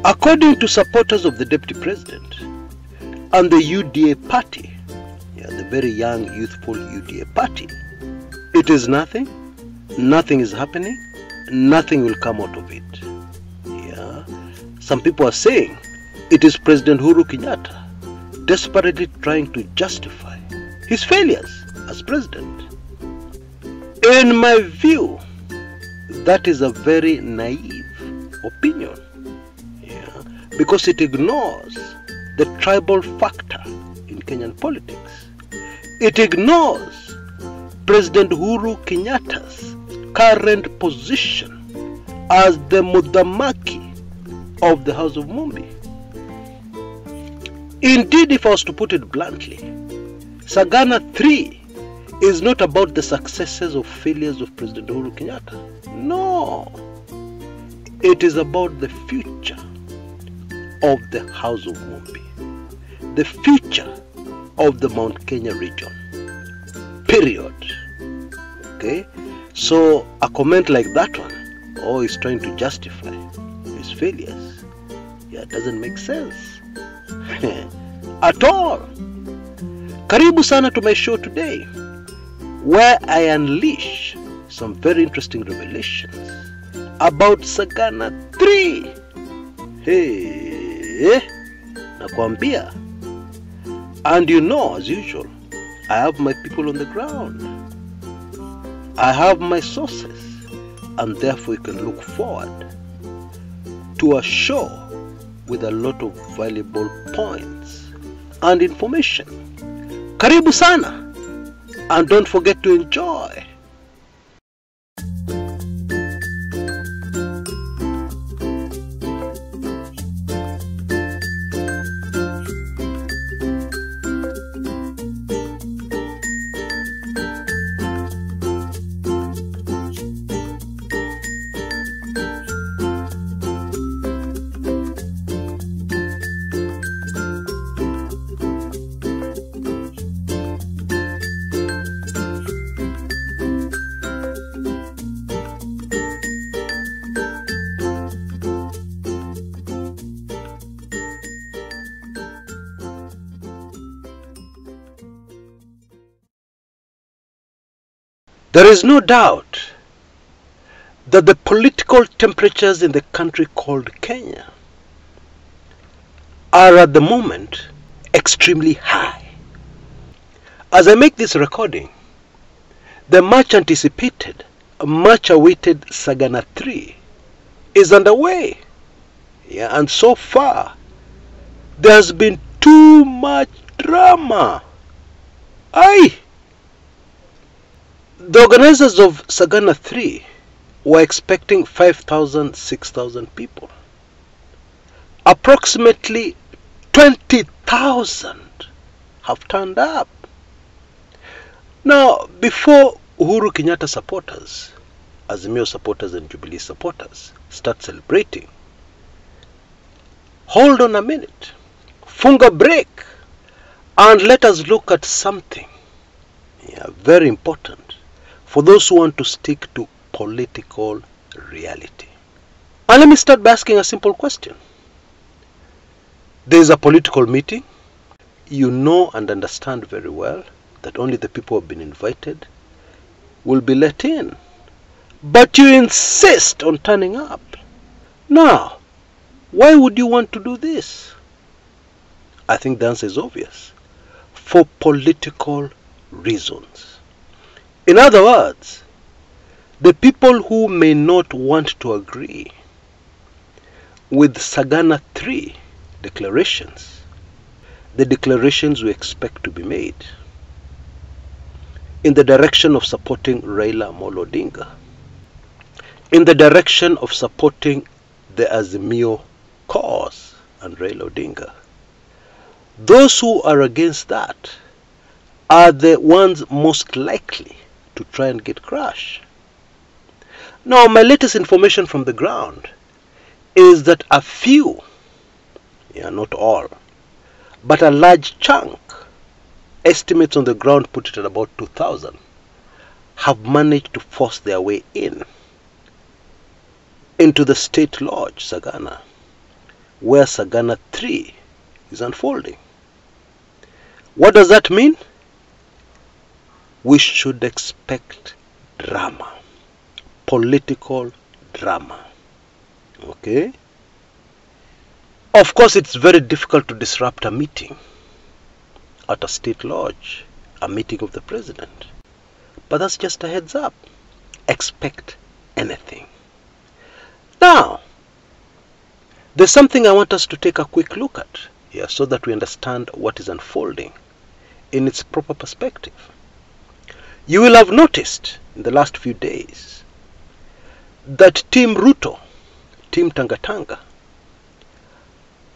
According to supporters of the Deputy President and the UDA party, the very young, youthful UDA party, it is nothing, nothing is happening, nothing will come out of it. Some people are saying it is President Uhuru Kenyatta desperately trying to justify his failures as president. In my view, that is a very naive opinion, because it ignores the tribal factor in Kenyan politics. It ignores President Uhuru Kenyatta's current position as the Mudamaki of the House of Mumbi. Indeed, if I was to put it bluntly, Sagana 3 is not about the successes or failures of President Uhuru Kenyatta. No, it is about the future of the House of Mumbi, the future of the Mount Kenya region, period. Okay, so a comment like that one, is trying to justify his failures, it doesn't make sense at all. Karibu sana to my show today, where I unleash some very interesting revelations about Sagana 3. Hey, nakwambia. And as usual, I have my people on the ground. I have my sources, and therefore you can look forward to a show with a lot of valuable points and information. Karibu sana, and don't forget to enjoy. There is no doubt that the political temperatures in the country called Kenya are at the moment extremely high. As I make this recording, the much anticipated, much awaited Sagana 3 is underway. And so far, there has been too much drama. The organizers of Sagana 3 were expecting 5,000, 6,000 people. Approximately 20,000 have turned up. Now, before Uhuru Kenyatta supporters, Azimio supporters and Jubilee supporters start celebrating, hold on a minute, funga break, and let us look at something very important for those who want to stick to political reality. And let me start by asking a simple question. There is a political meeting. You know and understand very well that only the people who have been invited will be let in. But you insist on turning up. Now, why would you want to do this? I think the answer is obvious. For political reasons. In other words, the people who may not want to agree with Sagana 3 declarations, the declarations we expect to be made in the direction of supporting Raila Amolo Odinga, in the direction of supporting the Azimio cause and Raila Odinga. Those who are against that are the ones most likely to try and get crushed. Now, my latest information from the ground is that a few, not all, but a large chunk, estimates on the ground put it at about 2,000, have managed to force their way into the state lodge, Sagana, where Sagana 3 is unfolding. What does that mean? We should expect drama, political drama. Okay? Of course, it's very difficult to disrupt a meeting at a state lodge, a meeting of the president. But that's just a heads up. Expect anything. Now, there's something I want us to take a quick look at here so that we understand what is unfolding in its proper perspective. You will have noticed in the last few days that Team Ruto, Team Tangatanga,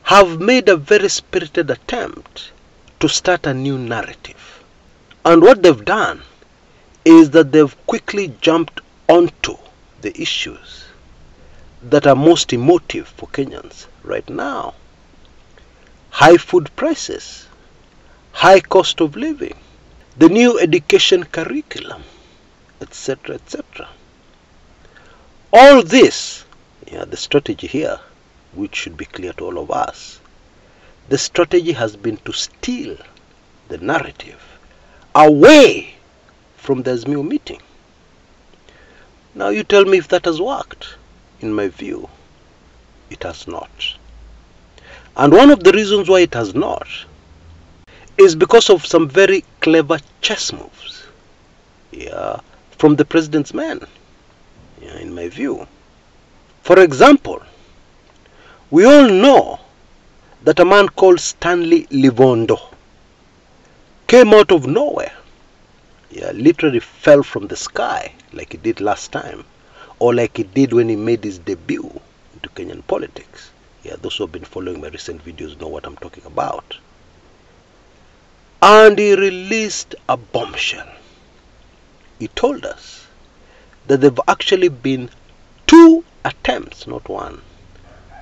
have made a very spirited attempt to start a new narrative. And what they've done is that they've quickly jumped onto the issues that are most emotive for Kenyans right now. High food prices, high cost of living, the new education curriculum, etc., etc. All this, the strategy here, which should be clear to all of us, the strategy has been to steal the narrative away from the Azimio meeting. Now you tell me if that has worked. In my view, it has not. And one of the reasons why it has not is because of some very clever chess moves from the president's men, in my view. For example, we all know that a man called Stanley Livondo came out of nowhere, literally fell from the sky like he did last time, or like he did when he made his debut into Kenyan politics. Those who have been following my recent videos know what I'm talking about. And he released a bombshell. He told us that there have actually been 2 attempts, not one,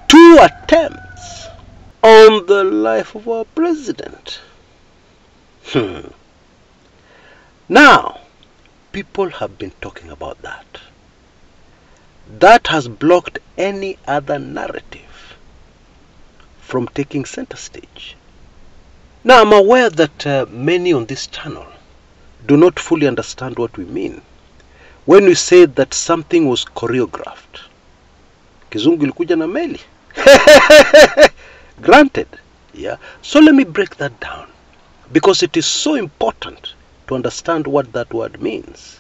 2 attempts on the life of our president. Now, people have been talking about that. That has blocked any other narrative from taking center stage. Now, I'm aware that many on this channel do not fully understand what we mean when we say that something was choreographed. Kizungu ilikuja na meli. Granted. So let me break that down, because it is so important to understand what that word means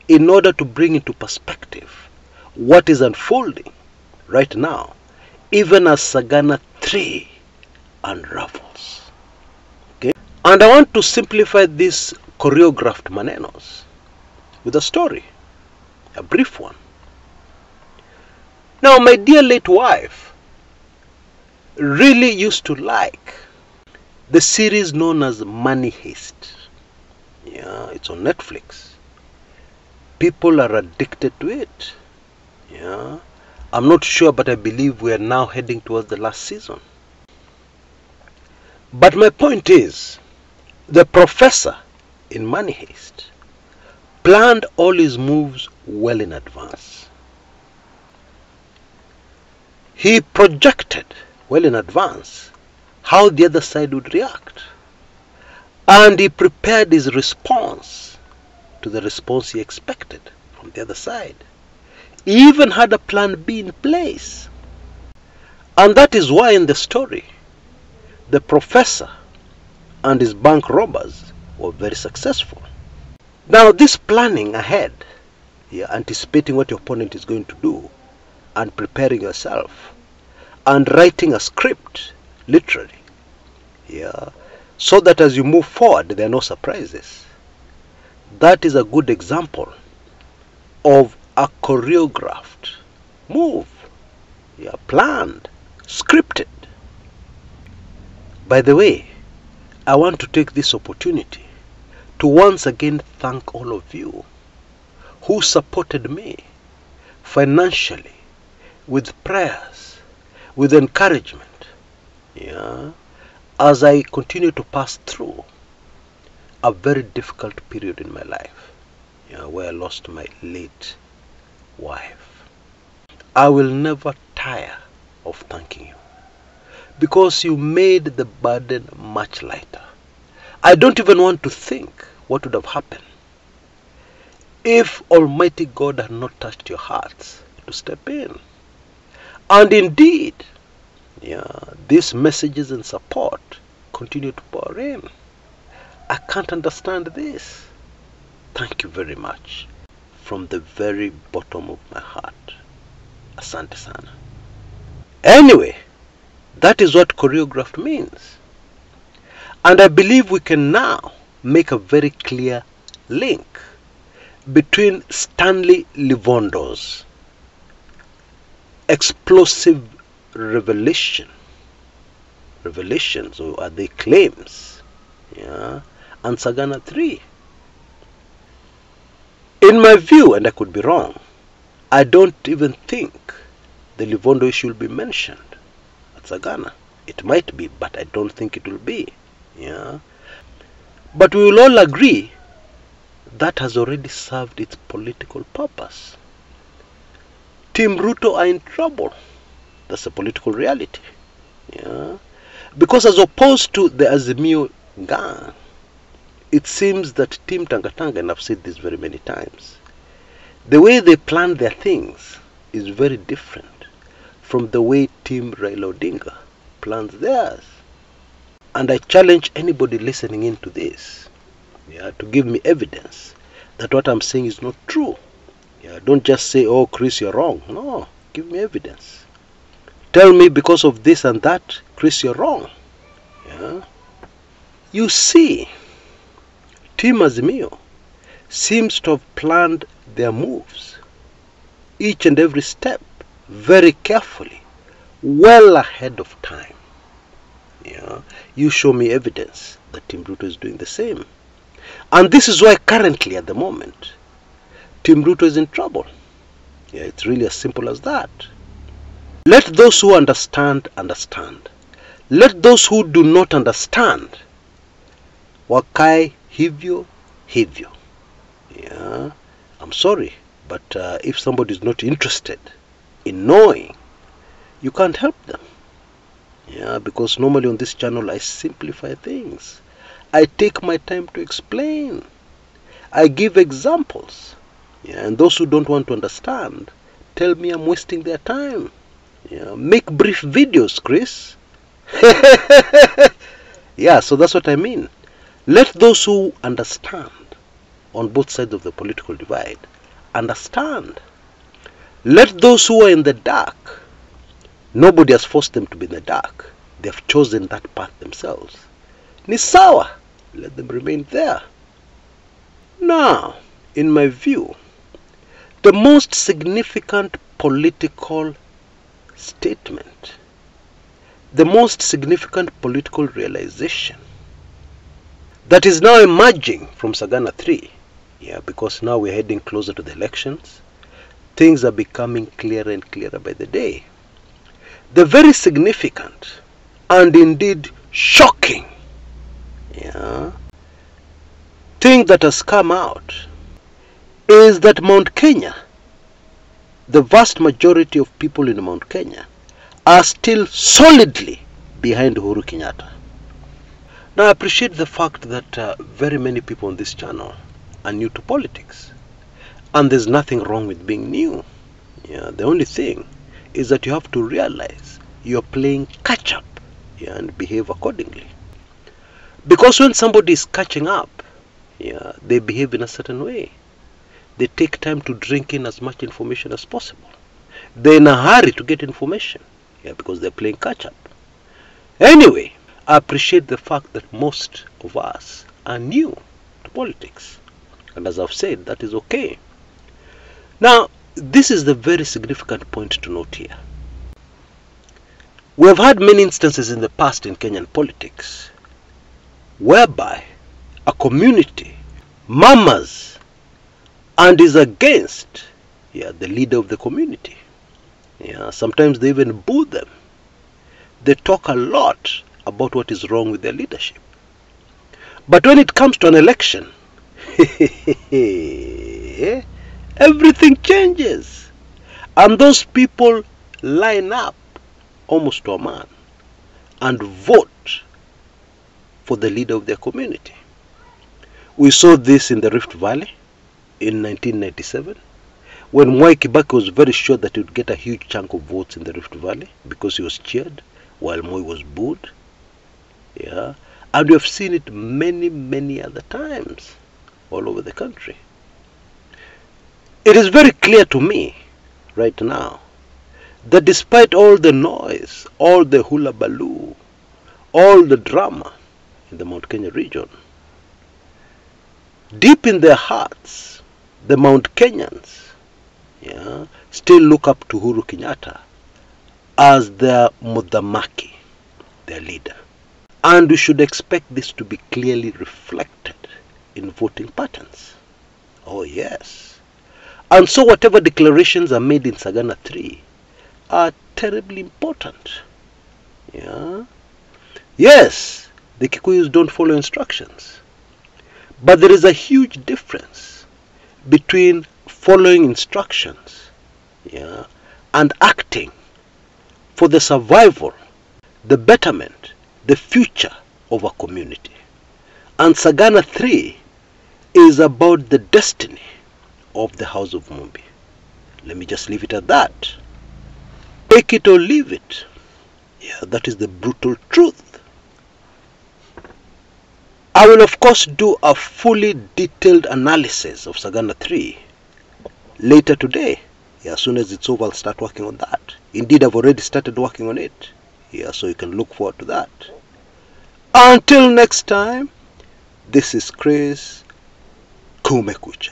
in order to bring into perspective what is unfolding right now, even as Sagana 3 unravels. Okay? And I want to simplify this choreographed manenos with a story, a brief one. Now, my dear late wife really used to like the series known as Money Heist. It's on Netflix. People are addicted to it. I'm not sure, but I believe we are now heading towards the last season. But my point is, the professor in Money Heist planned all his moves well in advance. He projected well in advance how the other side would react. And he prepared his response to the response he expected from the other side. He even had a plan B in place. And that is why in the story, the professor and his bank robbers were very successful. Now, this planning ahead, anticipating what your opponent is going to do, and preparing yourself, and writing a script, literally, so that as you move forward, there are no surprises. That is a good example of a choreographed move, planned, scripted. By the way, I want to take this opportunity to once again thank all of you who supported me financially, with prayers, with encouragement, as I continue to pass through a very difficult period in my life, where I lost my late wife. I will never tire of thanking you. because you made the burden much lighter. I don't even want to think what would have happened if Almighty God had not touched your hearts to step in. And indeed, these messages and support continue to pour in. I can't understand this. Thank you very much from the very bottom of my heart. Asante sana. Anyway, that is what choreographed means. And I believe we can now make a very clear link between Stanley Livondo's explosive revelations, or are they claims, and Sagana 3. In my view, and I could be wrong, I don't even think the Livondo issue will be mentioned at Sagana. It might be, but I don't think it will be. But we will all agree that has already served its political purpose. Team Ruto are in trouble. That's a political reality. Because as opposed to the Azimio gang, it seems that Team Tangatanga, and I've said this very many times, the way they plan their things is very different from the way Team Raila Odinga plans theirs. And I challenge anybody listening into this to give me evidence that what I'm saying is not true. Don't just say, oh, Chris, you're wrong. No, give me evidence. Tell me because of this and that, Chris, you're wrong. You see, Team Azimio seems to have planned their moves, each and every step, very carefully, well ahead of time. You show me evidence that Team Ruto is doing the same. And this is why currently at the moment, Team Ruto is in trouble. It's really as simple as that. Let those who understand, understand. Let those who do not understand, wakae hivyo hivyo. I'm sorry, but if somebody is not interested in knowing, you can't help them. Because normally on this channel I simplify things. I take my time to explain. I give examples. And those who don't want to understand, tell me I'm wasting their time. Make brief videos, Chris. So that's what I mean. Let those who understand on both sides of the political divide understand. Let those who are in the dark, nobody has forced them to be in the dark. They have chosen that path themselves. Ni sawa. Let them remain there. Now, in my view, the most significant political statement, the most significant political realization that is now emerging from Sagana 3, because now we're heading closer to the elections, things are becoming clearer and clearer by the day. The very significant and indeed shocking thing that has come out is that Mount Kenya, the vast majority of people in Mount Kenya, are still solidly behind Uhuru Kenyatta. Now I appreciate the fact that very many people on this channel are new to politics, and there's nothing wrong with being new. The only thing is that you have to realize you're playing catch up and behave accordingly. Because when somebody is catching up, they behave in a certain way. They take time to drink in as much information as possible. They're in a hurry to get information, because they're playing catch up. Anyway, I appreciate the fact that most of us are new to politics. And as I've said, that is okay. Now, this is the very significant point to note here. We have had many instances in the past in Kenyan politics whereby a community murmurs and is against the leader of the community. Sometimes they even boo them. They talk a lot about what is wrong with their leadership. But when it comes to an election, everything changes. And those people line up almost to a man and vote for the leader of their community. We saw this in the Rift Valley in 1997, when Mwai Kibaki was very sure that he would get a huge chunk of votes in the Rift Valley because he was cheered while Moi was booed. Yeah. And we have seen it many, many other times all over the country. It is very clear to me right now that despite all the noise, all the hula baloo, all the drama in the Mount Kenya region, deep in their hearts, the Mount Kenyans still look up to Uhuru Kenyatta as their Mudhamaki, their leader. And we should expect this to be clearly reflected in voting patterns. Oh yes. And so whatever declarations are made in Sagana 3 are terribly important. Yeah. Yes, the Kikuyus don't follow instructions. But there is a huge difference between following instructions and acting for the survival, the betterment, the future of a community. And Sagana 3 is about the destiny of the House of Mumbi. Let me just leave it at that. Take it or leave it. Yeah, that is the brutal truth. I will of course do a fully detailed analysis of Sagana 3 later today. Yeah, as soon as it's over, I'll start working on that. Indeed, I've already started working on it. Yeah, so you can look forward to that. Until next time, this is Chris Kumekucha.